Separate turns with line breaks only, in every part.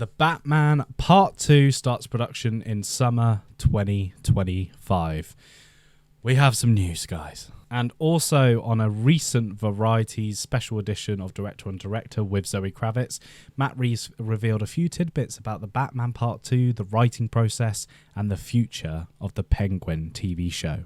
The Batman Part 2 starts production in summer 2025. We have some news, guys. And also on a recent Variety's special edition of Director on Director with Zoe Kravitz, Matt Reeves revealed a few tidbits about the Batman Part 2, the writing process, and the future of the Penguin TV show.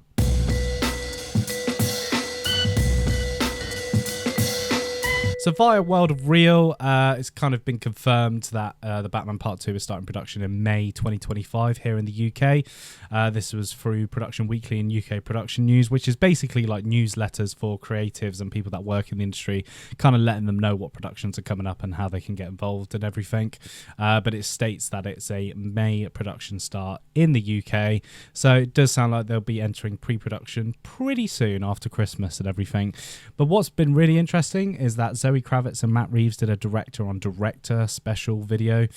So via World of Real, it's kind of been confirmed that the Batman Part 2 is starting production in May 2025 here in the UK. This was through Production Weekly and UK Production News, which is basically like newsletters for creatives and people that work in the industry, kind of letting them know what productions are coming up and how they can get involved and everything. But it states that it's a May production start in the UK. So it does sound like they'll be entering pre-production pretty soon after Christmas and everything. But what's been really interesting is that Zoe Kravitz and Matt Reeves did a director on director special video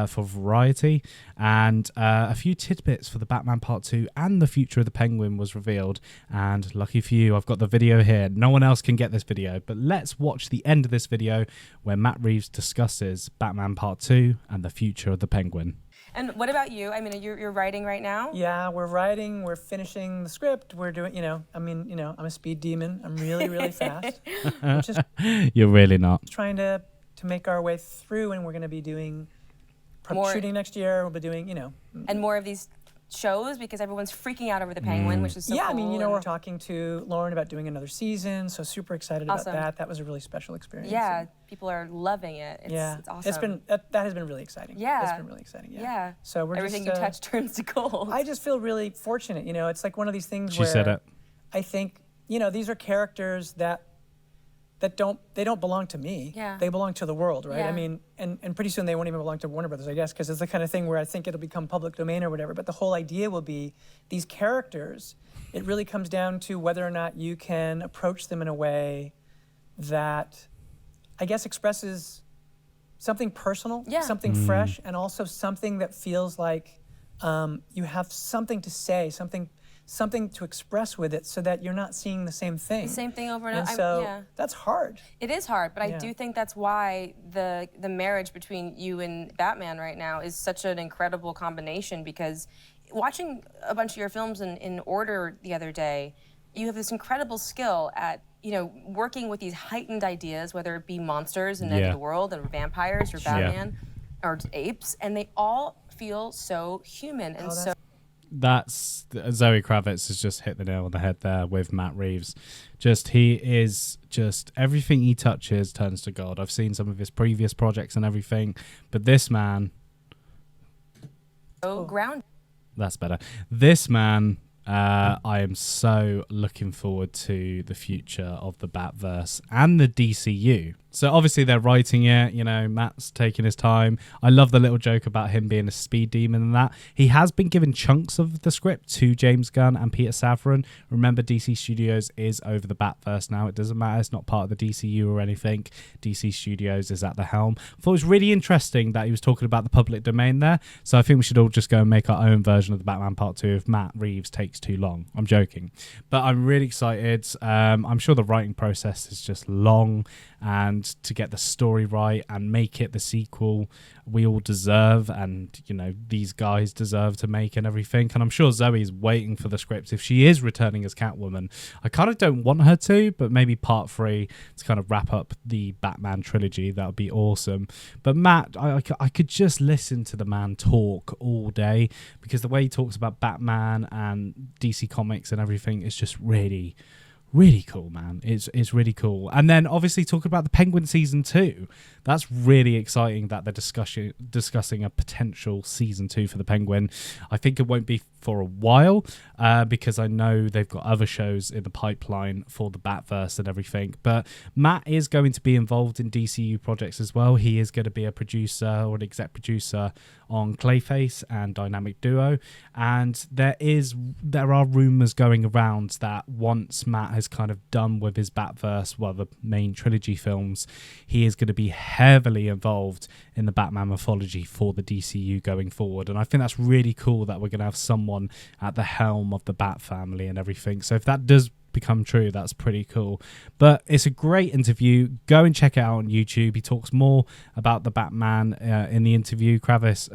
for Variety, and a few tidbits for the Batman Part 2 and the future of the Penguin was revealed. And lucky for you, I've got the video here. No one else can get this video, but let's watch the end of this video where Matt Reeves discusses Batman Part 2 and the future of the Penguin.
And what about you? I mean, you're writing right now?
Yeah, we're writing, we're finishing the script, we're doing, I'm a speed demon. I'm really, really fast. Just
You're really not.
trying to make our way through, and we're going to be doing shooting next year. We'll be doing,
And more of these shows, because everyone's freaking out over the Penguin, which is so
yeah,
cool.
we're talking to Lauren about doing another season, so super excited
Awesome.
about that. That was a really special experience.
Yeah, people are loving it. It's awesome.
That has been really exciting.
Yeah.
It's been really exciting, yeah.
Yeah.
So we're
Everything
just,
you touch turns to gold.
I just feel really fortunate, it's like one of these things
She
where
said it.
I think, these are characters that don't belong to me.
Yeah.
They belong to the world, right?
Yeah.
I mean, and pretty soon they won't even belong to Warner Brothers, I guess, because it's the kind of thing where I think it'll become public domain or whatever. But the whole idea will be these characters, it really comes down to whether or not you can approach them in a way that, I guess, expresses something personal, something fresh, and also something that feels like you have something to say, something to express with it, so that you're not seeing the same thing.
The same thing over and over.
And so that's hard.
It is hard, but I do think that's why the marriage between you and Batman right now is such an incredible combination, because watching a bunch of your films in order the other day, you have this incredible skill at working with these heightened ideas, whether it be monsters and end of the world, or vampires, or Batman, or apes, and they all feel so human and so.
That's Zoe Kravitz has just hit the nail on the head there with Matt Reeves. He is everything he touches turns to gold. I've seen some of his previous projects and everything, but this man,
so grounded.
That's better. This man, I am so looking forward to the future of the Batverse and the DCU. So obviously they're writing it, Matt's taking his time. I love the little joke about him being a speed demon and that. He has been given chunks of the script to James Gunn and Peter Safran. Remember, DC Studios is over the Batverse now. It doesn't matter. It's not part of the DCU or anything. DC Studios is at the helm. I thought it was really interesting that he was talking about the public domain there. So I think we should all just go and make our own version of the Batman Part 2 if Matt Reeves takes too long. I'm joking. But I'm really excited. I'm sure the writing process is just long, and to get the story right and make it the sequel we all deserve, and these guys deserve to make and everything. And I'm sure Zoe's waiting for the script if she is returning as Catwoman. I kind of don't want her to, but maybe part 3 to kind of wrap up the Batman trilogy. That would be awesome. But Matt, I could just listen to the man talk all day, because the way he talks about Batman and DC Comics and everything is just really cool, man. It's really cool. And then obviously talking about the Penguin season 2, that's really exciting that they're discussing a potential season 2 for the Penguin. I think it won't be for a while, because I know they've got other shows in the pipeline for the Batverse and everything. But Matt is going to be involved in DCU projects as well. He is going to be a producer or an exec producer on Clayface and Dynamic Duo. And there are rumors going around that once Matt has kind of done with his Batverse, the main trilogy films, he is going to be heavily involved in the Batman mythology for the DCU going forward. And I think that's really cool that we're going to have someone at the helm of the Bat family and everything. So if that does become true. That's pretty cool. But it's a great interview. Go and check it out on YouTube. He talks more about the Batman in the interview. Kravitz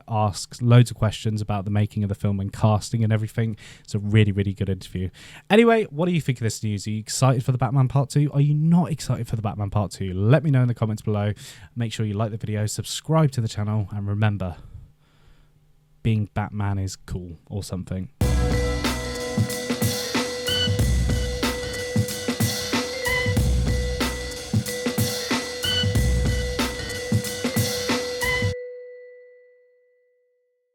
asks loads of questions about the making of the film and casting and everything. It's a really, really good interview. Anyway, what do you think of this news? Are you excited for the Batman Part 2? Are you not excited for the Batman Part 2? Let me know in the comments below. Make sure you like the video, subscribe to the channel, and remember, being Batman is cool or something.